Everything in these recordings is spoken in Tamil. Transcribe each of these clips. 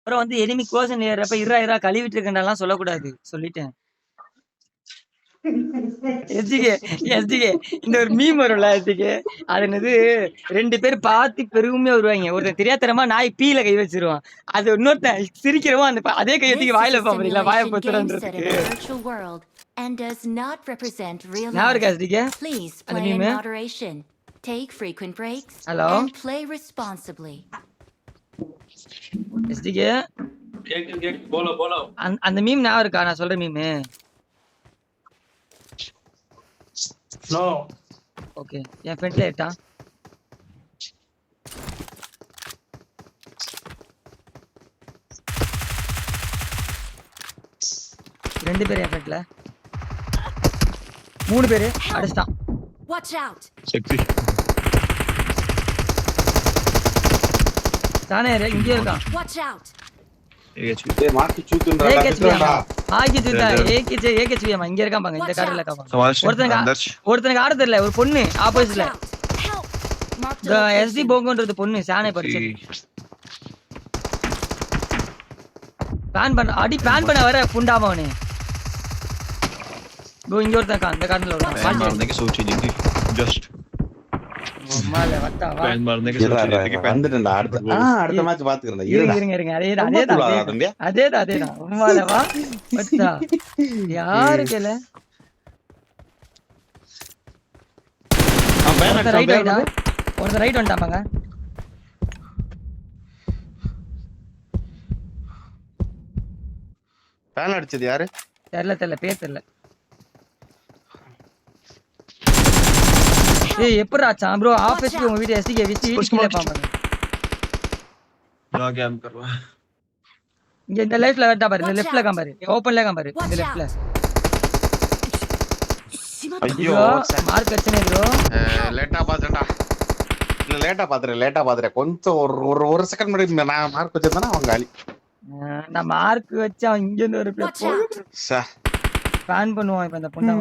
அப்புறம் வந்து எனிமி கோசன் ஏறப்ப இரா கழுவிட்டு இருக்கேன்லாம் சொல்லக்கூடாது சொல்லிட்டேன். எஸ்டிகே எஸ்டிகே இந்த ஒரு மீம் வரும்ல எஸ்டிகே, அது என்னது 2 பேர் பார்த்து பெருமையா வருவாங்க. ஒருத்தன் தெரியாதனமா நாய் பீல கை வச்சிருவான். அது இன்னொருத்தன் சிரிக்கிறவன் அந்த அதே கை எடுத்து வாயில வைப்பான். வாயை பொத்துறன்றதுக்கு and does not represent real நான் life. இருக்கேன் எஸ்டிகே Please அந்த play in meme. moderation. Take frequent breaks hello and play responsibly. SDK cake polo அந்த மீம் ஞாபகம் இருக்கா நான் சொல்ற மீம்? நோ ஓகே என் ஃப்ரெண்ட்ல ஏட்டா ரெண்டு பேர் என் ஃப்ரெண்ட்ல 3 பேர் அடிச்சான். Watch out. செக்ஸி தானே இங்கே இருக்கான். Watch out. ஏய் மாத்தி சூத்துன்றா ஆகி தூதா ஏகேச்வி அம்மா இங்க இருக்கான் பாங்க. இந்த கார்ல இருக்கான். ஒருத்தனுக்கு ஆட தெரியல. ஒரு பொண்ணு ஆப்போசிட்ல இந்த எஸ்டி போங்கன்றது பொண்ணு சானே படிச்சு பிளான் பண்ண அடி பிளான் பண்ண வர புண்டாமா அவனே. ப்ரோ இங்க ஒருத்தன் இருக்கான். இந்த கார்ல ஒருத்தன் मारने की सोची नहीं जस्ट மால வத்தா வா पैन मारने की सोची नहीं कि வந்துட்டேன்டா. அடுத்த மேட்ச் பாத்துக்கறேன்டா. இருங்க அதேதான் உம்மால வா வத்தா யாரு கேல ஒருத்தன் ரைட் வந்துட்டாங்க. பேன் அடிச்சது யாரு தெரியல பேர் தெரியல. ஏய் எப்பறா ஆச்சான் ப்ரோ ஆபீஸ் உங்க வீடியோ எஸ்டிகே வீட்ல பாப்பாங்க. क्या गेम कर रहा है இங்க இந்த லைஃப்ல வரட்டா பாரு. இந்த லெஃப்ட்ல காம் பாரு. ஓபன்ல காம் பாரு. இந்த லெஃப்ட்ல ஐயோ மார்க் அச்சனே ப்ரோ. லேட்டா பாத்தேன்டா. இல்ல லேட்டா பாத்துறேன் கொஞ்சம் ஒரு செகண்ட் முன்னாடி நான் மார்க் வச்சிருந்தேனா அவன் காலி. நான் மார்க் வச்சு அவன் இங்க இருந்து ஒரு பேன் பண்ணுவான். இப்ப அந்த பொண்ணு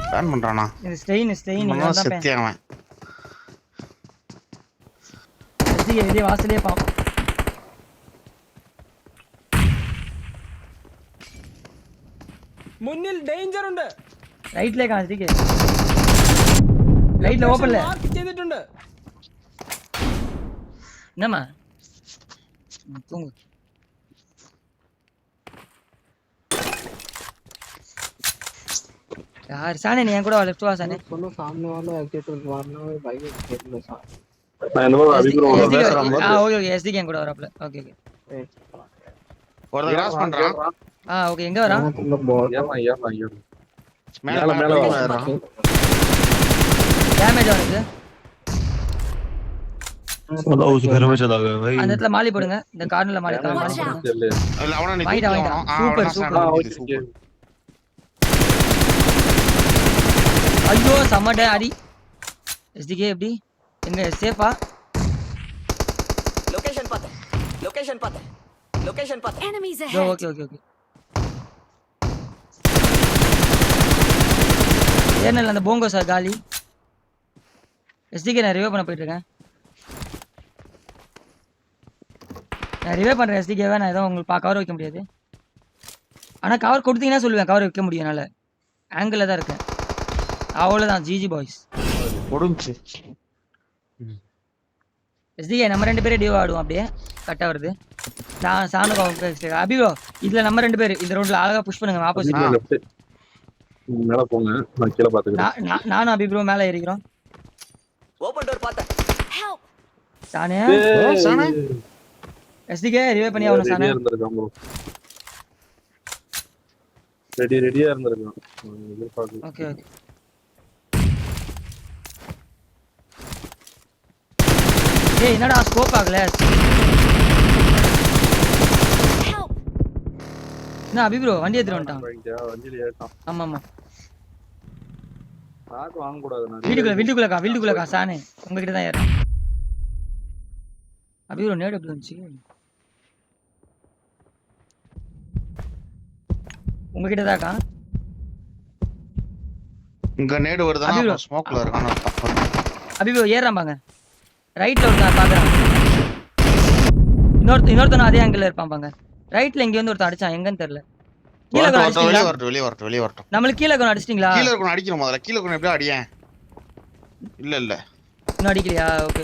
பேன் பண்றானா? இது ஸ்டெயின் இவன் செத்தியாவன். எஸ்டிகே வெளிய வாசலே பாப்போம். മുന്നിൽ ഡേഞ്ചർ ഉണ്ട്. റൈറ്റിലേക്ക് ആണ് എസ്ടികെ. റൈറ്റിൽ ഓപ്പൺல മാർക്ക് ചെയ്തിട്ടുണ്ട്. என்னம்மா தூங்கு. यार साने नहीं கூட லெஃப்ட் வா साने. कोनो सामने वाला एक्सीडेंट मारना है भाई खेल लो सा. मैं नो अभी ब्रो ஓகே எஸ்டிகே கூட வரப்ல. ஓகே ஒரு கிராஸ் பண்றான். ஓகே எங்க வரான்? மேல வரான். டேமேஜ் ஆனது. चलो उस घर में चला गया भाई. அந்த இடத்துல மாலி போடுங்க. இந்த கார்னர்ல மாலி போடுங்க. இல்ல அவன நீ சூப்பர். ஐயோ சமட அடி. எஸ்டிகே எப்படி எங்க சேஃபா? லொகேஷன் பாத்து. Enemies ahead. ஓகே ஏனல்ல அந்த போங்கோ சார் காலி. எஸ்டிகே நான் ரிவைவ் பண்ண போயிட்டு இருக்கேன். நான் ரிவைவ் பண்றேன் எஸ்டிகேவை. நான் ஏதோ உங்களுக்கு கவர் வைக்க முடியாது. ஆனா கவர் கொடுத்தீங்கன்னா சொல்லுவேன் கவர் வைக்க முடியும். என்னால ஆங்கிள் தான் இருக்கேன். அவ்வளவுதான் ஜிஜி பாய்ஸ் முடிஞ்சு. எஸ்டிகே நம்ம 2 பேரே டிவ் ஆடுவோம். அப்படியே கரெக்டா வருது. நான் சானுக்கு அபிவோ இதுல நம்ம 2 பேர் இந்த ரவுண்ட்ல அழகா புஷ் பண்ணுங்க. ஆப்போசிட் மேல போங்க நான் கீழ பாத்துக்கிறேன். நானும் அபிப்ரோ மேல ஏறிக்கிறோம். ஓபன் டோர் பாத்து. Help. Sanae Sanae SDK revive பண்ணி அவன சானே இருந்திருக்கான் ப்ரோ. ரெடியா இருந்திருக்கான். எதிர்பார்க்க. ஓகே ஏய் என்னடா ஸ்கோப் ஆகல? Help. என்ன அபிப்ரோ வண்டி ஏத்திட்டு வந்துட்டான். வண்டியில ஏறிட்டான். ஆமா கார் வாங்க கூடாது. நான் வீட்டுக்குள்ளக்கா சானே உங்ககிட்ட தான் ஏறான். அபிப்ரோ நேடு எப்படி வந்துச்சு? உங்ககிட்ட தான்க்கா. இங்க நேடு வருதா? ஸ்மோக்ல இருக்கானே. அபிப்ரோ ஏறான் பாங்க. ரைட்ல ஒருத்தன் பாக்குறான். இன்னொருத்தனும் அதே ஆங்கிள் இருப்பான் பாங்க. ரைட்ல இங்க வந்து ஒருத்தன் அடிச்சான், எங்கன்னு தெரியல. கீழ கொண்டு அடிச்சிட்டீங்களா? வெளிய வரட்டும். நம்மளுக்கு கீழ கொண்டு அடிச்சிட்டீங்களா? கீழ இருக்கணும் அடிக்கணும் முதல்ல. கீழ இருக்கணும் எப்படியா அடியேன். இல்ல இன்னும் அடிக்கலையா? ஓகே.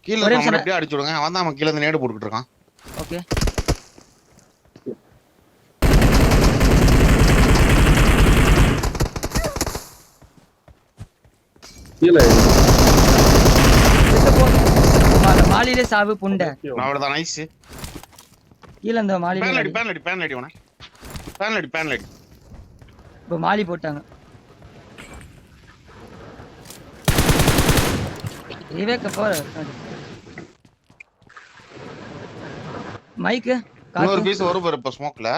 கீழ இருக்கணும் எப்படியா அடிச்சு விடுங்க. அவன் தான் கீழ இருந்து நேடு போட்டுட்டு இருக்கான். ஓகே. கீழே மாலிலே சாவு புண்டை. அவ்வளவுதான் நைஸ். கீழ அந்த மாலிலே பேன் அடி உன. இப்போ மாலி போட்டாங்க. விவேக் போற மைக் இன்னொரு பீஸ் வரும் பாரு இப்ப ஸ்மோக்ல.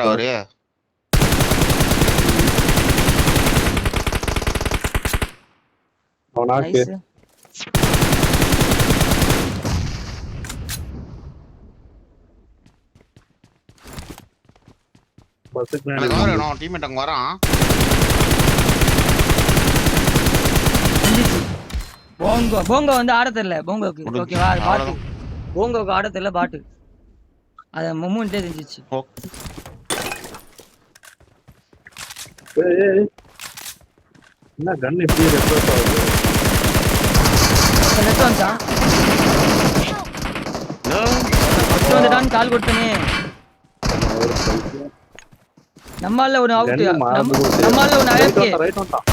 அவரு அவனாக்கு பஸ்ஸுக்கு எனக்கு வரணும் டீம்மேட் அங்க வரான். போங்கோ வந்து ஆட தெரியல போங்கோக்கு. ஓகேவா? அது பாட்டு போங்கோக்கு ஆட தெரியல பாட்டு. அத மூமெண்ட்லயே தெரிஞ்சிச்சு. என்ன கன் இப்படி ரெஃப்ரெஷ் ஆகுது? நெட் வந்துட்டான். ஃபர்ஸ்ட் வந்துட்டான் கால் கொடுத்தனே. நம்மால ஒரு அவுட். நம்மால ஒரு AFK. ரைட் வந்துட்டான்.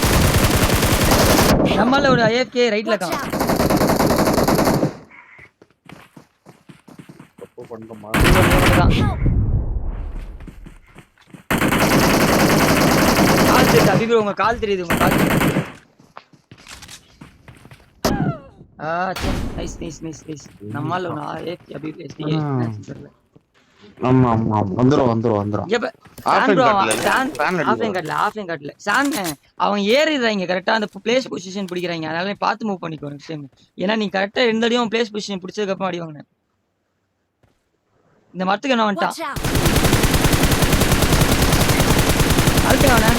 நம்மால ஒரு AFK ரைட்ல இருக்கான். தப்பு பண்ணோமா? கால் தெரியுது அபிப்ரோ, உங்க கால் தெரியுது, உங்க கால் தெரியுது. நைஸ். நம்மால ஒரு AFK அபிப்ரோ SDK தெரியல. ஆமா வந்துரும். அவன் ஏறிடுறாங்க கரெக்டா அந்த பிளேஸ் பொசிஷன் பிடிக்கிறாங்க. அதனால நீ பார்த்து மூவ் பண்ணிக்கோ நெக்ஸ்ட் டைம். ஏன்னா நீ கரெக்டா எந்த அடியும் பிளேஸ் பொசிஷன் பிடிச்சதுக்கு அப்புறம் அடி வாங்கின. இந்த மரத்துக்கு என்ன வந்துட்டான். அழுத்துங்க அவனை.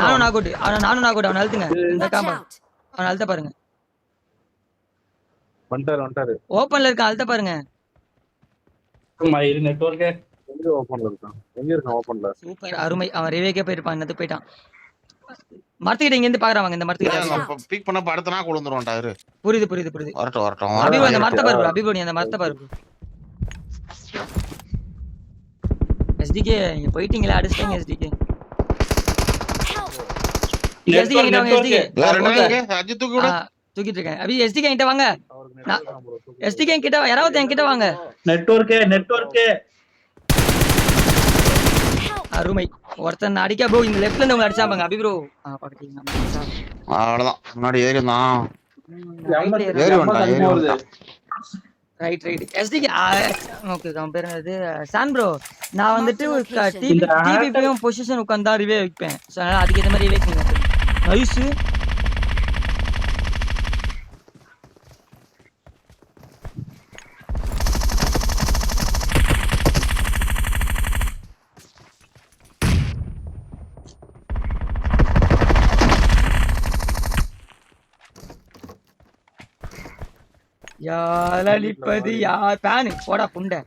நானும் நாக் அவுட். அவனை அழுத்துங்க. இந்த காம்பா அவனை அழுத்த பாருங்க. வந்துட்டாரு. ஓப்பன்ல இருக்கான், அழுத்த பாருங்க. நெட்வொர்க்கே எங்க இருக்கான் ஓப்பன்ல? சூப்பர் அருமை. அவன் ரிவேக்கே போயிருப்பான், என்னது போயிட்டான். மரத்துக்கிட்ட இங்க இருந்து பாக்குறாங்க. இந்த மரத்துக்கிட்ட பீக் பண்ண படுத்தனா கொளுந்துருவான்டா இரு. புரியுது. வரட்டும். அபிபு அந்த மரத்தை பாரு. அபிபு நீ அந்த மரத்தை பாரு. SDK நீங்க போயிட்டீங்களா? அடிச்சிட்டீங்க SDK. SDK கிட்ட வாங்க. அஜித் தூக்கி விடு. தூக்கிட்டு இருக்கேன். அபி SDK கிட்ட வாங்க. SDK கிட்ட யாராவது என்கிட்ட வாங்க. நெட்வொர்க்கே அருமை. ஒருத்தன் அடிக்க ப்ரோ. இந்த லெஃப்ட்ல இருந்து உங்க அடிச்சாங்க அபி ப்ரோ. பாக்கீங்க. அவ்வளவுதான். முன்னாடி ஏறி வந்தான். Right SDK. ஓகே கம்பேர் அது சான் ப்ரோ. நான் வந்துட்டு டிபிபியும் பொசிஷன் உட்கார்ந்தா ரிவே வைப்பேன். சோ அதனால அதுக்கு ஏத்த மாதிரி ரிவே பண்ணுங்க. நைஸ். யாரளிப்பது யார்? பேனு போடா புண்டை.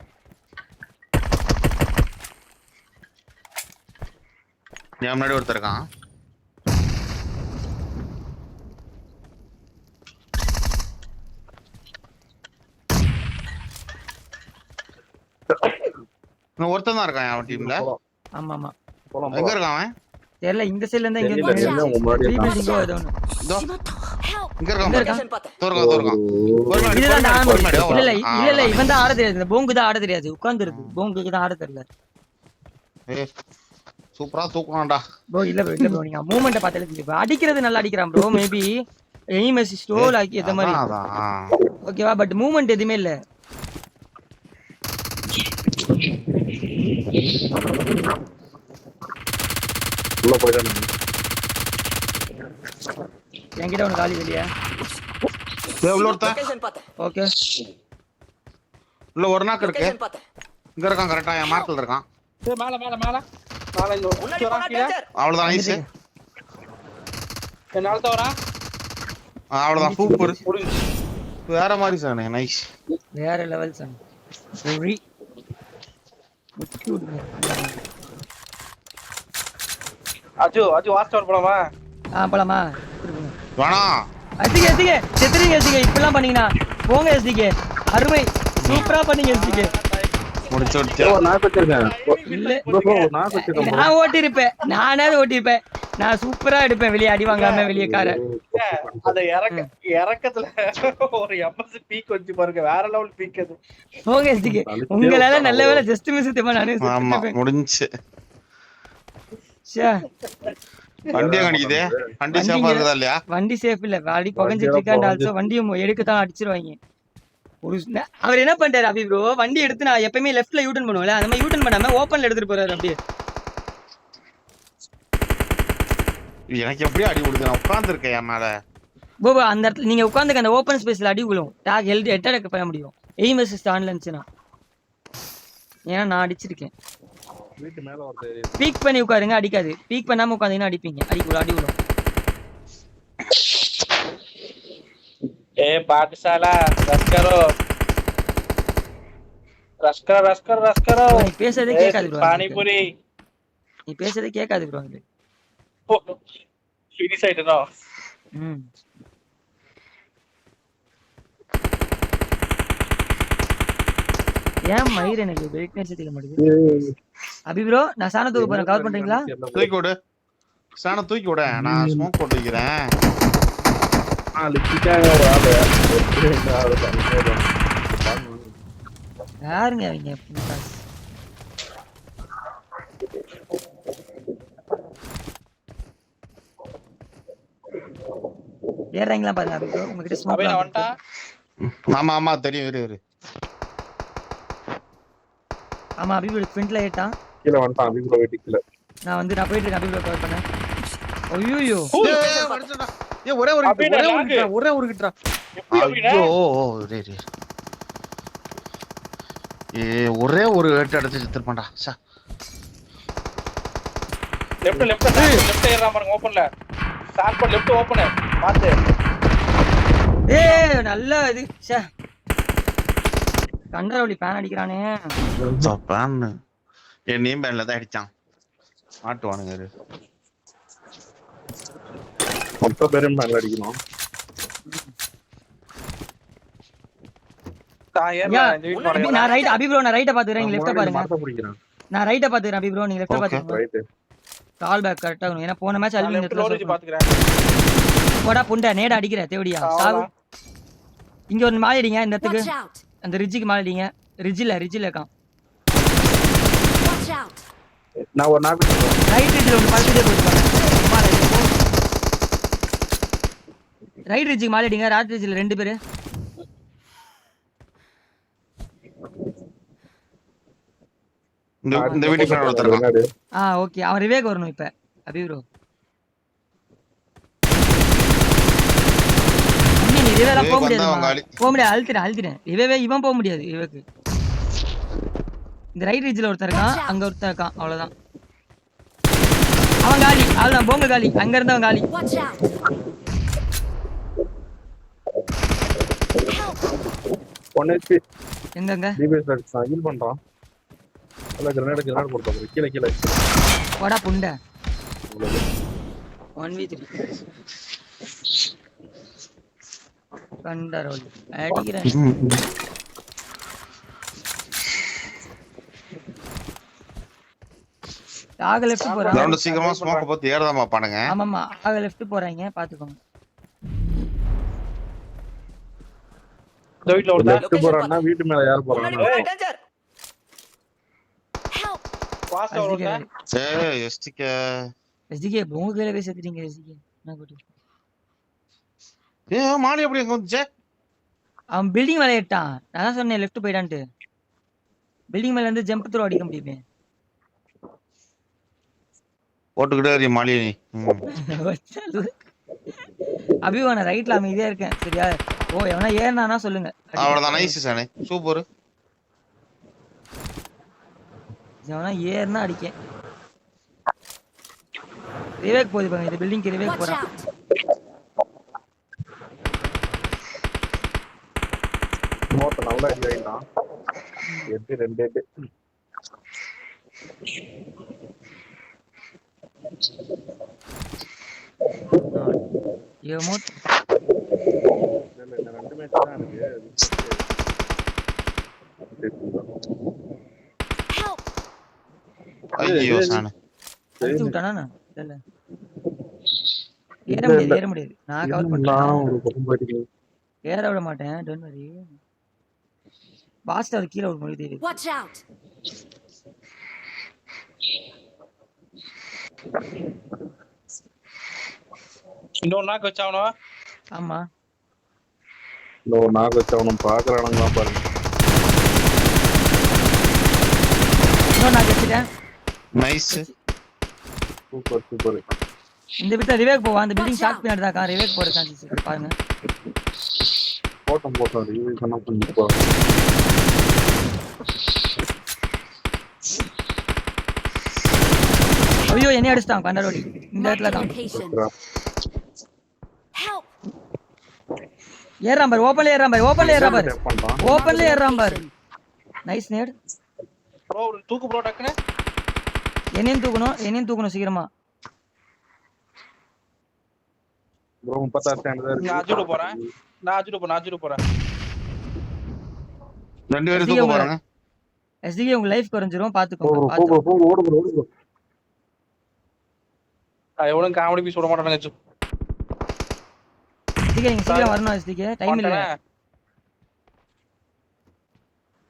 என் முன்னாடி ஒருத்தர் இருக்கான். ஒருத்தன் தான் இருக்கான் அவன் டீம்ல. ஆமா எங்க இருக்கான் அவன்? தெரியல. இந்த சைடுல இருந்தா இங்க இல்ல இவன் தான் ஆட தெரியாது. இந்த போங்கு தான் ஆட தெரியாது. உட்கார்ந்து இருக்கு. போங்குக்கு தான் ஆட தெரியல. சூப்பரா தூக்குறான்டா ப்ரோ. இல்ல ப்ரோ நீங்க மூவ்மெண்ட்ட பார்த்தாலே தெரியும். அடிக்கிறது நல்லா அடிக்கிறான் ப்ரோ. மேபி எய்ம் அசிஸ்ட் ஸ்லோல ஆக்கி ஏத்த மாதிரி. ஓகேவா? பட் மூவ்மெண்ட் எதுவுமே இல்ல. உள்ள போயிட்டானே. என்கிட்ட ஒன்னு காலி வெளியா. உள்ள ஒருத்தன். ஓகே. உள்ள ஒரு நாக்கு இருக்கு. இங்க இருக்கான் கரெக்ட்டா. என் மார்க்ல இருக்கான். மேல இங்க முன்னாடி போடா கீழ. அவ்வளவுதான் நைஸ். என்னால தவறா அவ்வளவுதான் சூப்பர் வேற மாதிரி சார் நைஸ் வேற லெவல் சாங் ஒரி முட்டி விடுங்க அஜு வாஸ்ட் ஓவர் போலாமா போலாமா வேணாம் எஸ்டிகே செத்துறீங்க எஸ்டிகே இப்படிலாம் பண்ணீங்கன்னா போங்க எஸ்டிகே அருமை சூப்பரா பண்ணீங்க எஸ்டிகே முடிச்சு நான் வச்சிருக்கேன் இல்ல bro, நான் வச்சிருக்கேன் நான் ஓட்டிருப்பேன் நானாவது ஓட்டிருப்பேன் நான் சூப்பரா எடுப்பேன் வெளியே அடி வாங்காம வெளியே கார அத இறக்கத்துல ஒரு எம்எஸ் பீக் வச்சு பாருங்க வேற லெவல் பீக் அது போங்க எஸ்டிகே உங்களால நல்ல வேளை ஜஸ்ட் மிஸ் தேமா நானே ஆமா முடிஞ்சு வண்டி கணிக்குதே வண்டி சேஃபா இருக்குதா இல்லையா வண்டி சேஃப் இல்ல அடி புகஞ்சிட்டு இருக்காண்டு ஆல்சோ வண்டியை எடுக்கத்தான் அடிச்சிருவாங்க ஒரு அவர் என்ன பண்ணிட்டாரு அபி ப்ரோ வண்டி எடுத்து நான் எப்பயுமே லெஃப்ட்ல யூ டர்ன் பண்ணுவேன்ல அந்த மாதிரி யூ டர்ன் பண்ணாம ஓப்பன்ல எடுத்துட்டு போறாரு அப்படியே எனக்கு எப்படி அடி விடுது நான் உட்கார்ந்து இருக்கேன் என் மேல போபா அந்த இடத்துல நீங்க உட்காந்துக்க அந்த ஓப்பன் ஸ்பேஸ்ல அடி விழும் டாக் ஹெல்த் எட்டடக்க பண்ண முடியும் எய்ம் அசிஸ்ட் ஆன்ல இருந்துச்சுன்னா ஏன்னா நான் அடிச்சிருக்கேன் வீட்டு மேல வந்து பீக் பண்ணி உட்காருங்க அடிக்காது பீக் பண்ணாம உட்காந்தீங்கன்னா அடிப்பீங்க அடி விழும் ए पाठशाला रश करो நீ பேசுறதே கேட்காது ப்ரோ पानी पूरी நீ பேசுறதே கேட்காது ப்ரோ அது फिनिश ஆயிட்டனோ ஏன் மயிர் எனக்கு வெயிட்னஸ் தெரிய மாட்டேங்குது அபி ப்ரோ நான் சாண தூக்க போறேன் கவர் பண்றீங்களா தூக்கி விடு சாண தூக்கி விட நான் ஸ்மோக் போட்டு வைக்கிறேன் யாருங்க அவங்க ஏறாங்களா பாருங்க அபி ப்ரோ உங்ககிட்ட ஸ்மோக் வந்துட்டா ஆமா ஆமா தெரியும் இரு ஆமா அபி ப்ரோ ஃப்ரண்ட்ல ஏட்டான் கீழ வந்துட்டான் அபி ப்ரோ வெட்டிக்கல நான் போயிட்டு இருக்கேன் அபி ப்ரோ கவர் பண்ணேன் ஐயோ ஒரே ஒரு கிட்டா ஐயோ ஒரே ஒரு வேட்டை அடிச்சு செத்துறமாடா சா லெஃப்ட் ஏறா பாருங்க ஓபன்ல ஸ்டார்ட் பண்ண லெஃப்ட் ஓபன் பாத்து நல்ல இது ச்சே கண்டரவலி பேன் அடிக்கறானே பேன் என் நேம் பேன்ல தான் அடிச்சான் மாட்டுவானுங்க மொத்த பேரும் மேல அடிக்கணும் நான் ரைட் அபி ப்ரோ நான் ரைட்ட பாத்துறேன் நீங்க லெஃப்ட் பாருங்க பிடிக்கிறேன் நான் ரைட்ட பாத்துறேன் அபி ப்ரோ நீங்க லெஃப்ட் பாத்துங்க ரைட் கால் பேக் கரெக்ட்டா ஆகும் ஏனா போன மேட்ச் அல்வின் லெஃப்ட் லோரேஜ் பாத்துக்கறேன் போடா புண்ட நேடா அடிக்குற தேவடியா சாவு இங்க ஒரு மாலை அடிங்க இந்த இடத்துக்கு Watch out! அந்த ரிட்ஜுக்கு மாலை அடிங்க ரிட்ஜ்ல இருக்கான் Watch out! நான் ஒரு நாக்கு ரைட் ரிட்ஜ்ல ஒரு பல்ட்டே போட்டு பாருங்க ரைட் ரிட்ஜுக்கு மாலை அடிங்க ராட் ரிட்ஜ்ல ரெண்டு பேரு இந்த வீடியோ பின்னாடி ஒருத்தர் ஓகே அவன் ரிவேக் வரணும் இப்ப அபி ப்ரோ நீ ரிவேல போக முடியாது அழுத்திட்டேன் ரிவேவே இவன் போக முடியாது ரிவேக்கு இந்த ரைட் ரிட்ஜ்ல ஒருத்தர் இருக்கான் அங்க ஒருத்தர் இருக்கான் அவ்வளவுதான் அவன் காலி அவ்வளவுதான் போங்க காலி அங்க இருந்தவன் காலி Watch out! ஒன்னேச்சு எங்கங்க டிபிஎஸ் அடிச்சான் ஹீல் பண்றான் அல்ல கிரனேட் போடுறான் கீழ போடா புண்ட 1v3 கண்டரோல் அடிக்கிறேன் ஆக லெஃப்ட் போறாங்க ரவுண்ட் சீக்கிரமா ஸ்மோக் போட்டு ஏறதாமா பாருங்க ஆமாமா ஆக லெஃப்ட் போறாங்க பாத்துக்கோங்க வீட்ல ஓடுதா லெஃப்ட் போறான்னா வீட்டு மேல யார் போறாங்க Help! பாஸ்ட் ஓடுதா ஏய் எஸ்டிகே போங்க கையில போய் செத்துட்டீங்க எஸ்டிகே என்ன போட்டு மாலி எப்படி எங்க வந்துச்சு அவன் பில்டிங் மேல ஏட்டான் நான் தான் சொன்னேன் லெஃப்ட் போயிடான்ட்டு பில்டிங் மேல இருந்து ஜம்ப் த்ரோ அடிக்க முடியுமே போட்டுக்கிட்டே மாலி அபிவான ரைட்ல அமைதியா இருக்கேன் சரியா ஓ எவனா ஏறினானா சொல்லுங்க அவ்வளவுதான் நைஸ் சானே சூப்பர் எவனா ஏறினா அடிக்கேன் ரிவேக் போகுது பாருங்க இந்த பில்டிங்க்கு ரிவேக் Watch போறான் out! ஒருத்தன் நல்லா அடி ஆயிட்டான். 2 8. எமோட் இல்ல இந்த 2 மேட்ச் தான் இருக்கு. Help! ஐயோ சாணு. அழுத்தி விட்டானா இல்ல ஏற முடியாது நான் கவர் பண்றேன் ஒரு பக்கம் போயிட்டு ஏற விட மாட்டேன் டோன்ட் வரி பாஸ்ட் அது கீழ ஒரு மொழி தெரியுது Watch out! இன்னொரு நாக்கு வச்சாவனோ ஆமா நாக்கு வச்சவனும் பாக்குறானுங்களா பாருங்க. இன்னொரு நான் வச்சுட்டேன் நைஸ். சூப்பர். இந்த விட்டு ரிவேக் போவா அந்த பில்டிங் ஷாக் பின்னாடி தான் ரிவேக் போற சான்சஸ் இருக்கு பாருங்க போட்டோம் ரிவ்யூ பண்ணா கொஞ்சம் போ. ஐயோ என்ன அடிச்சான் கண்டரோடி இந்த Marked இடத்துல a தான் location. Help! ஏறாம் பாரு ஓபன்ல ஏறாம் பாரு டேப் பண்றான். ஓபன்ல ஏறாம் பாரு நைஸ் நேட் ப்ரோ தூக்கு ப்ரோ டக்குனு என்னையும் தூக்கணும் சீக்கிரமா ப்ரோ 36 ஸ்டாண்ட் தான் நான் இருக்கு. அஜுடு போறேன் 2 பேரும் தூக்க போறாங்க. எஸ்டிகே உங்க லைஃப் குறைஞ்சிரும் பாத்துக்கோங்க போ ஓடு ப்ரோ. எவனும் காமெடி பீஸ் விட மாட்டானுங்க அஜு எஸ்டிகே நீங்க சீக்கிரம் வரணும் எஸ்டிகே டைம் இல்ல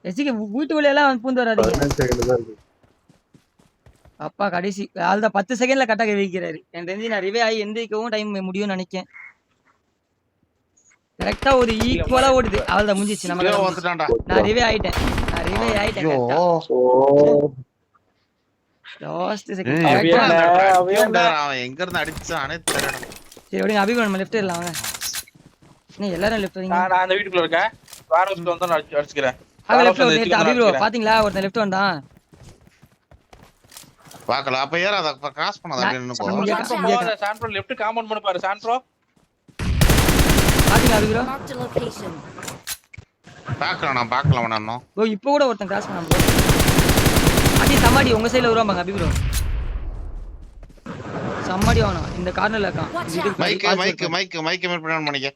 எஸ்டிகே வீட்டு வெளிய எல்லாம் பூந்து வராதீங்க 15 செகண்ட் தான் இருக்கு. அப்பா கடைசி அதுதான் 10 செகண்ட்ல கட்டாக வைக்கிறாரு எனக்கு தெரிஞ்சு நான் ரிவே ஆகி எந்திரிக்கவும் டைம் முடியும்னு நினைக்கிறேன் கரெக்டா ஒரு ஈக்குவலா ஓடுது அவள்தான் முடிஞ்சிச்சு ஐயோ நம்ம வந்துட்டான்டா. நான் ரிவே ஆயிட்டேன் ஐயோ லாஸ்ட் ஏய், செகண்ட் அவன் எங்க இருந்து அடிச்சானே தெரியல. சரி விடுங்க அபிகோ நம்ம லெஃப்ட் ஏறலாம் வாங்க நீ எல்லாரும் லெஃப்ட் வரீங்க நான் அந்த வீட்டுக்குள்ள இருக்கேன் வேற ஹவுஸ்ல வந்து நான் அடிச்சுக்கிறேன் அவ லெஃப்ட் வந்து அபிகோ பாத்தீங்களா ஒருத்தன் லெஃப்ட் வந்தான் பாக்கல அப்ப ஏறாத கிராஸ் பண்ணாத அப்படியே நின்னு போ. சான்ப்ரோ லெஃப்ட் காம்பவுண்ட் பண்ணி பாரு சான்ப்ரோ பாத்தீங்களா அபிகோ Marked a location. நான் பார்க்கலாம் வேணாம். ப்ரோ இப்போ கூட ஒருத்தன் கிராஸ் பண்ணான் ப்ரோ அடி சம்மாடி உங்க சைடுல வருவாங்க அபிகோ சம்மாடி வாணும் இந்த கார்னர்ல இருக்கான் மைக் மேல் பண்ண பண்ணிக்க.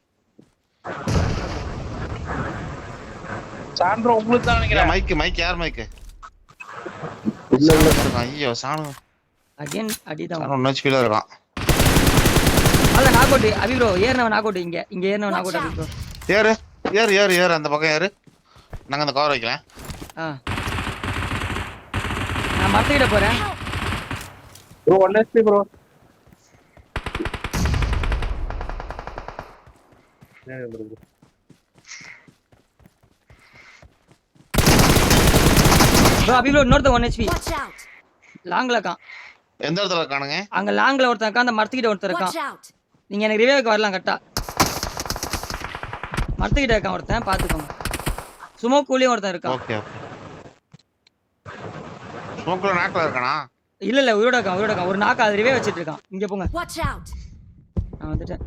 சான்ப்ரோ உங்களுக்கு தான் நினைக்கிறேன் மைக் யார் மைக்? இல்ல ஐயோ சாணு அகைன் அடிதான் சாணு நச்சுல இருக்கான். அத நாக் அவுட் அபிகோ ஏறனவன் நாக் அவுட் இங்க ஏறனவன் நாக் அவுட் அபிகோ ஏறு அந்த பக்கம் ஏறு. நாங்க அந்த கவர் வைக்கலாம். நான் மரத்துக்கிட்ட போறேன் ப்ரோ 1 HP ப்ரோ. ப்ரோ அபிகோ இன்னொருத்த 1 HP Watch out! லாங்ல இருக்கான் எந்த இடத்துல இருக்கானுங்க? அங்க லாங்ல ஒருத்தன் இருக்கான் அந்த மரத்துக்கிட்ட ஒருத்தன் Watch இருக்கான் out! நீங்க எனக்கு ரிவேவுக்கு வரலாம் கரெக்டா மரத்துக்கிட்ட இருக்கான் ஒருத்தன் பாத்துக்கோங்க சுமோக்கூலயும் ஒருத்தன் இருக்கான் ஓகே ஸ்மோக்ல நாக்ல இருக்கானா? இல்ல உயிரோட இருக்கான் ஒரு நாக்கு அது ரிவே வச்சிட்டு இருக்கான் இங்க போங்க Watch out! நான் வந்துட்டேன்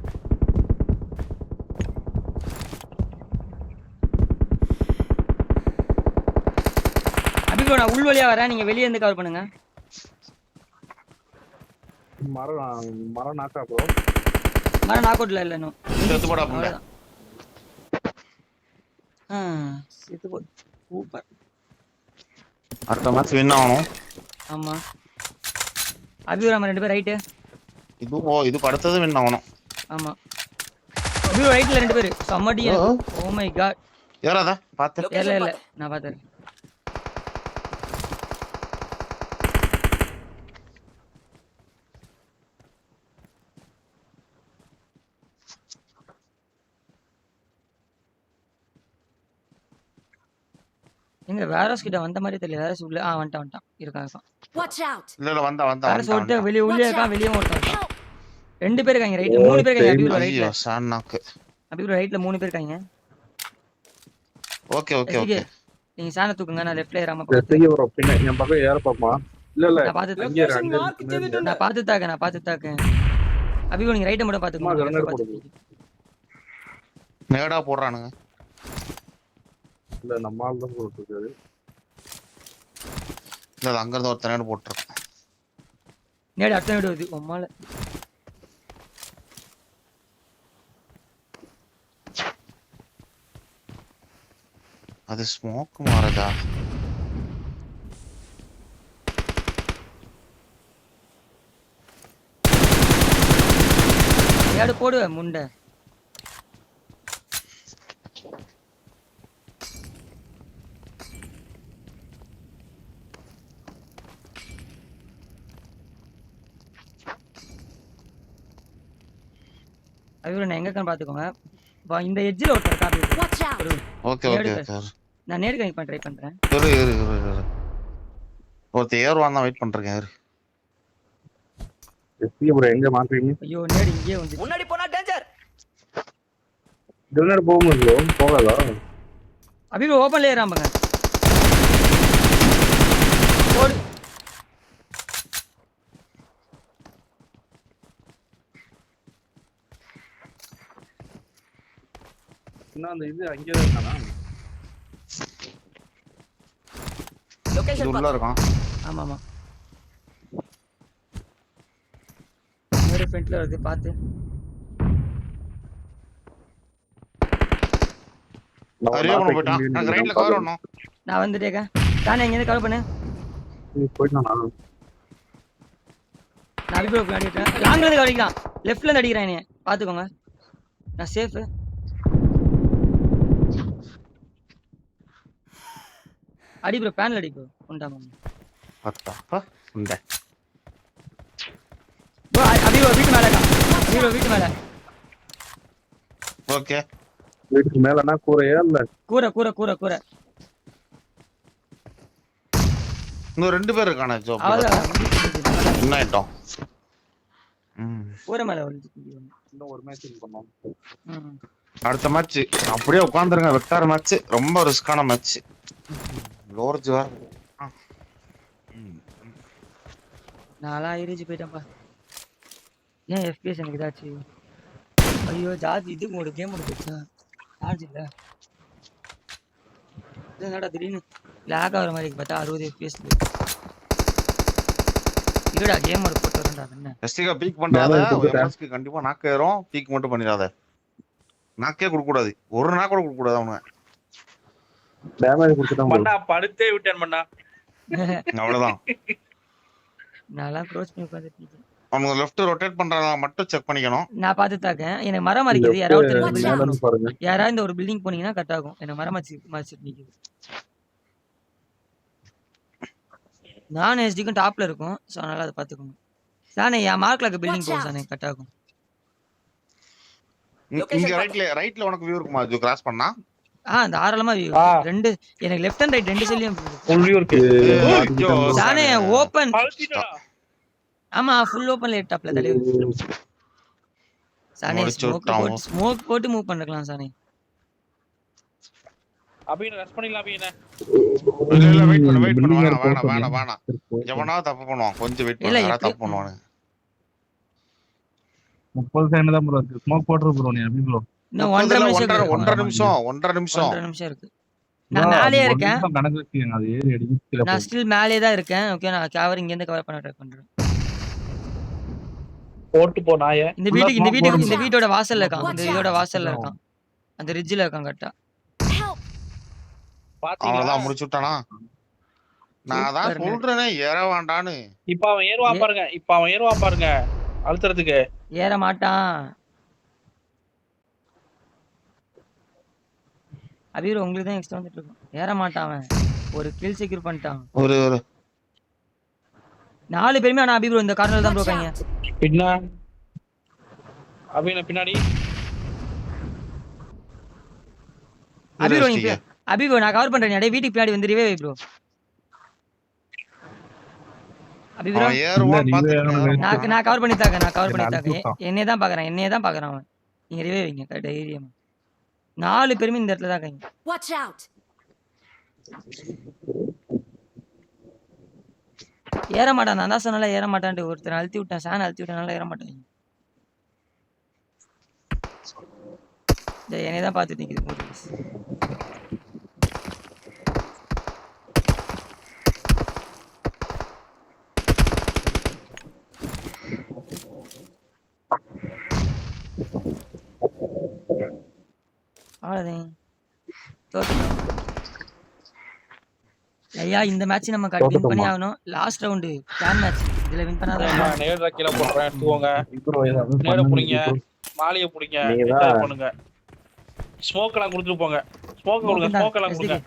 அபிகோ நான் உள் வழியா வரேன் நீங்க வெளியே இருந்து கவர் பண்ணுங்க மரம் நாக்கா ப்ரோ. மரம் நாக் அவுட்ல இல்ல இன்னும் செத்து போடா புண்டை. செத்து போ சூப்பர் அடுத்த மேட்ச் வின் ஆகணும். ஆமா அபிகோ நம்ம 2 பேர் ரைட் இதுக்கு அடுத்தது வின் ஆகணும். ஆமா அபிகோ ரைட்ல 2 பேர் சம்மடி ஓ மை காட் ஏறாத பாத்து. இல்ல நான் பாத்தேன் எங்க வேரஸ் கிட்ட வந்த மாதிரி தெரியல வேரஸ் உள்ள வந்துட்டான் இருக்கான் Watch out! இல்ல வந்தா வேரஸ் ஓட்டு வெளிய உள்ளே இருக்கான் வெளிய ஓட்டான் Help! 2 பேர் இருக்காங்க ரைட்ல 3 பேர் இருக்காங்க அபிகோ ரைட்ல ஐயோ சாணாக்கு. அபிகோ ரைட்ல 3 பேர் இருக்காங்க ஓகே நீங்க சாண தூக்குங்க நான் லெஃப்ட்ல ஏறாம எஸ்டிகே ப்ரோ பின்ன என் பக்கம் ஏற பாப்பா. இல்ல நான் பாத்து இங்க ரெண்டு நான் பாத்து தாக்கேன் அபிகோ நீங்க ரைட்ட மட்டும் பாத்துக்கோங்க கிரனேட் போடுங்க. நேடா போடுறானுங்க. இல்ல நம்ம ஆள் தான் போட்டுருக்காரு. இல்ல அங்க இருந்து ஒரு நேடு போட்டுருக்கேன். நேடு அடுத்த நேடு வருது உம்மால. அது ஸ்மோக் மாறதா? நேடு போடு முண்டை. அது நான் எங்க இருக்கான்னு பாத்துக்கோங்க. இந்த எட்ஜ்ல ஒருத்தர் காப்பி. Watch out! Okay okay okay. நான் நேடு கனெக்ட் பண்ண ட்ரை பண்றேன். இரு. ஒருத்தர் ஏறுவான் தான் வெயிட் பண்றேன். இரு. எஸ்பி ப்ரோ எங்க மாட்டீங்க? ஐயோ நேடு இங்கே வந்து. முன்னாடி போனா டேஞ்சர். கிரனேட் போக முடியல. போகலா? அபிப்ரோ ஓபன்ல ஏறாமங்க. போடு. என்ன அந்த இது அங்கே தான் இருக்கானா? இது லொகேஷன் உள்ள இருக்கான். ஆமா ஆமா. நேடு ஃப்ரண்ட்ல வருது பாத்து. அரியா கொண்டு போய்ட்டான். நான் ரைட்ல கவர் பண்ணனும். நான் வந்துட்டேங்க. தானே எங்க இருந்து கவர் பண்ணு. நீ போய்ட்டானா? நான் அபிப்ரோ அடிக்கிறேன். லாங்ல இருந்து அடிக்கிறான். லெஃப்ட்ல இருந்து அடிக்றான் என்னைய. பாத்துக்கோங்க. நான் சேஃப். அடி ப்ரோ பேனல் அடி ப்ரோ. உண்டாமா. அத்தப்பா உண்ட. ப்ரோ அபிப்ரோ வீட்டு மேல இருக்கா. அபிப்ரோ வீட்டு மேல. ஓகே. வீட்டுக்கு மேலனா கூரையா இல்ல? கூரை. இன்னும் 2 பேர் இருக்கானே ஜோப். அவ்வளவுதான். என்ன ஆயிட்டோம்? கூரை மேல வந்து. இன்னும் ஒரு மேட்ச் பண்ணோம். அடுத்த மேட்ச் அப்படியே உட்கார்ந்துருங்க. வெக்டார் மேட்ச் ரொம்ப ரிஸ்கான மேட்ச். லோர்ஜ் வேற. நாளா ஏறிச்சு போயிட்டேன்ப்பா. ஏன் FPS எனக்கு இதாச்சு? ஐயோ ஜாதி இது ஒரு கேம் முடிச்சா சார்ஜ் இல்ல. என்னடா திடீர்னு லாக் ஆகுற மாதிரி பார்த்தா 60 FPS. இருடா கேம் ஒரு போட்டு வரேன்டா என்ன. எஸ்டிகா பீக் பண்றாத. எம்எஸ்க்கு கண்டிப்பா நாக் ஏறும். பீக் மட்டும் பண்ணிராத. நாக்கே கொடுக்க கூடாது. ஒரு நாக் கூட கொடுக்க கூடாது அவனுங்க. டேமேஜ் கொடுத்துட்டான் மண்ணா படுத்தே விட்டேன் மண்ணா. அவ்வளவுதான். நான்லாம் க்ரோஸ் பண்ணி உட்கார்ந்துட்டு அவனுங்க லெஃப்ட் ரொட்டேட் பண்றாங்க மட்டும் செக் பண்ணிக்கணும். நான் பார்த்துட்டாக்கேன். எனக்கு மரம் மறிக்குது. யாராவது Watch out. மேல பாருங்க. யாராவது இந்த ஒரு பில்டிங் போனீங்கன்னா கட் ஆகும். எனக்கு மரம் மறிச்சிட்டு நிக்குது. நான் எஸ்டிக்கும் டாப்ல இருக்கும். ஸோ அதனால அதை பார்த்துக்கோங்க. சானே என் மார்க்ல இருக்க பில்டிங் போகும் சானே கட் ஆகும். இங்க ரைட்ல உனக்கு வியூ இருக்குமா? அது கிராஸ் பண்ணா அந்த ஆரலமா வியூ. ரெண்டு எனக்கு லெஃப்ட் அண்ட் ரைட் ரெண்டு சைடுலயும் ஃபுல் வியூ இருக்கு. சானே ஓபன். படுத்திட்டா. ஆமா ஃபுல் ஓபன்ல டாப்ல தலைவர். சானே ஸ்மோக் போட்டு மூவ் பண்ணிக்கலாம் சானே. அபின ரஷ் பண்ணிடலாம் அபின. இல்ல வெயிட் பண்ணு. வேணாம். எவனா தப்பு பண்ணுவான். கொஞ்சம் வெயிட் பண்ணு. யாரா தப்பு பண்ணுவானே. 30 செகண்ட் தான் ப்ரோ இருக்கு. ஸ்மோக் போட்ற ப்ரோ நீ அபி ப்ரோ. இன்னும் 1.5 நிமிஷம் இருக்கு. நான் மேலே இருக்கேன். கணக்கு வச்சுங்க. அது ஏறி அடிச்சு நான் ஸ்டில் மேலே தான் இருக்கேன். ஓகே நான் கவர் இங்க இருந்து கவர் பண்ண ட்ரை பண்றேன். போட்டு போ நாயே. இந்த வீட்டோட வாசல்ல இருக்கான். இந்த வீட்டோட வாசல்ல இருக்கான். அந்த ரிட்ஜ்ல இருக்கான் கரெக்ட்டா. பாத்தீங்களா? அவ்வளவுதான் முடிச்சு விட்டானா? நான் தான் சொல்றேனே ஏற வேண்டான்னு. இப்ப அவன் ஏறுவான் பாருங்க. அழுத்துறதுக்கு ஏற மாட்டான். அபீர் உங்களுக்கு தான் எக்ஸ்ட்ரா வந்துட்டு இருக்கும். ஏற மாட்டான் அவன். ஒரு கில் செக்யூர் பண்ணிட்டான். ஒரு 4 பேருமே ஆனா அபீர் இந்த கார்னர்ல தான் போறாங்க. பின்னா அபின பின்னாடி. அபீர் நான் கவர் பண்றேன். அடே வீட்டுக்கு பின்னாடி வந்து ரிவைவ் ப்ரோ. அபீர் ஏறுவான் பாத்து. நான் கவர் பண்ணிட்டாங்க. என்னைய தான் பாக்குறான் அவன். நீங்க ரிவைவ் வைங்க கரெக்ட் ஏரியா. 4 பேருமே இந்த இடத்துல தான் இருக்காங்க. Watch out! ஏற மாட்டான். நான் தான் சொன்னால ஏற மாட்டான்ட்டு ஒருத்தர் அழுத்தி விட்டேன். சான் அழுத்தி விட்டனால ஏற மாட்டாங்க. என்னைய தான் பார்த்துட்டு நிக்குது. அவ்வளவுதான் தோத்துட்டோம். ஐயா இந்த மேட்ச் நம்ம வின் பண்ணி ஆகணும். Last round plan match. இதுல வின் பண்ணாதான் நேரா கீழ போடுறேன் எடுத்துக்கோங்க. நேரா புடிங்க. மாலிய புடிங்க. என்ஜாய் பண்ணுங்க. ஸ்மோக் எல்லாம் கொடுத்துட்டு போங்க. ஸ்மோக் கொடுங்க. ஸ்மோக் எல்லாம் கொடுங்க.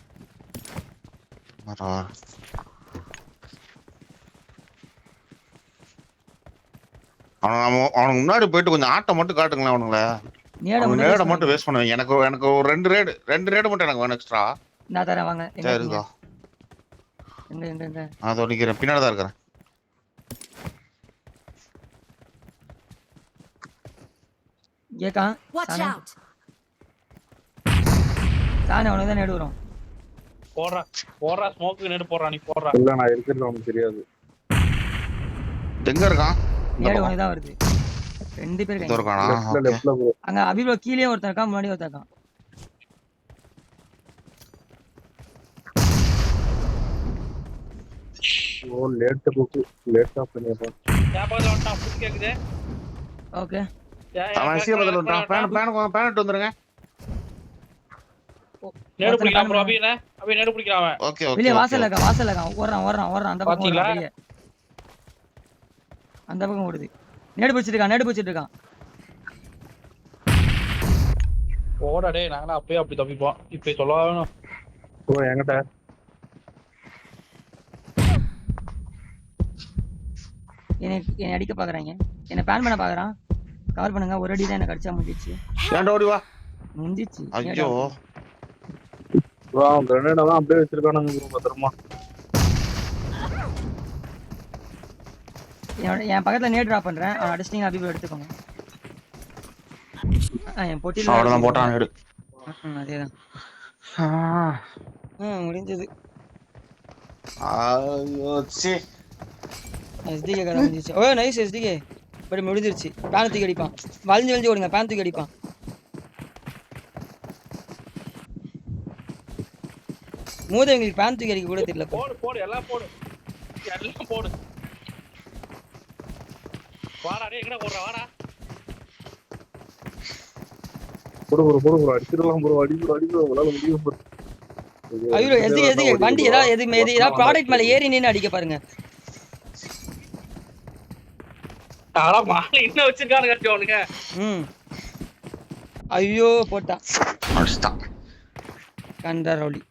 அவனுக்கு முன்னாடி போயிட்டு கொஞ்சம் ஆட்டம் மட்டும் காட்டுங்களேன் அவனுங்கள. நேட மட்டும் வேஸ்ட் பண்ணுவேன். எனக்கு ஒரு ரெண்டு ரேடு மட்டும் எனக்கு வேணும் எக்ஸ்ட்ரா. நான் தரேன் வாங்க. சரிதா. எங்க அதோ நிக்கிறேன், பின்னாடி தான் இருக்கிறேன். ஏக்கா Watch out! தானே அவனுக்கு தான் நேடு வரும். போடுறா ஸ்மோக்கு நேடு போடுறா. நீ போடுறா. இல்ல நான் இருக்கிறது அவனுக்கு தெரியாது. எங்க இருக்கான்? நேடு உனக்கு தான் வருது. ரெண்டு பேர் இந்த இருக்கானா? லெஃப்ட்ல ப்ரோ. அங்க அபிப்ரோ கீழே ஒருத்தன் இருக்கான், முன்னாடி ஒருத்தன் இருக்கான். ஓ லேட் புக் லேட்டா பண்ணிடுறேன். ஞாபகத்துல வந்துட்டான். புடி கேக்குது. ஓகே அவன் சீக்கிரத்துல வந்துட்டான். பேன் இட்டு வந்துருங்க. நேடு பிடிக்கலாம் ப்ரோ. அபி நேடு பிடிக்கலாம் அவன். Okay okay. வெளிய வாசல்ல இருக்கான். ஓடுறான் அந்த பக்கம் பாத்தீங்களா? ஓடுறான். அந்த பக்கம் ஓடுது. நேடு பிடிச்சிட்டு இருக்கான். போடா டேய், நாங்களா அப்பவே அப்படி தப்பிப்போம். இப்ப சொல்லவா வேணும். ப்ரோ என்கிட்ட என்னை அடிக்க பாக்குறாங்க. என்ன பேன் பண்ண பாக்குறான். கவர் பண்ணுங்க. ஒரு அடி தான் எனக்கு அடிச்சா முடிஞ்சிச்சு. ஏன்டா ஓடி வா. முடிஞ்சிச்சு. ஐயோ. ப்ரோ கிரனேட் தான் அப்படியே வச்சிருக்கானுங்க ப்ரோ பத்திரமா. என் பக்கத்துல நேட் டிராப் பண்றேன். அவன் அடிச்சிட்டீங்க. அபிப்ரோ எடுத்துக்கோங்க. என் பொட்டில அவ்வளவுதான் போட்டான் நேடு. அதேதான். முடிஞ்சது. ஐயோ சீ. எஸ்டிகே கதை முடிஞ்சிச்சு. ஓ நைஸ் எஸ்டிகே. பட் முடிஞ்சிருச்சு. பேன் தூக்கி அடிப்பான். வளைஞ்சு ஓடுங்க. பேன் தூக்கி அடிப்பான். மூதேவிங்களுக்கு பேன் தூக்கி அடிக்க கூட தெரியல. போடு எல்லாம் போடு. வாடா டேய், எங்கடா ஓடுற வாடா. போடு ப்ரோ அடிச்சிடலாம் ப்ரோ. அடி ப்ரோ உங்களால முடியும் ப்ரோ. ஐயோ எஸ்டிகே வண்டி ஏதாவது ப்ராடக்ட் மேல ஏறி நின்னு அடிக்க பாருங்க. ஆனா மாலை இன்னும் வச்சிருக்கானு கட்டி அவனுங்க. ஐயோ போட்டான். அடிச்சிட்டான். கண்டரோலி.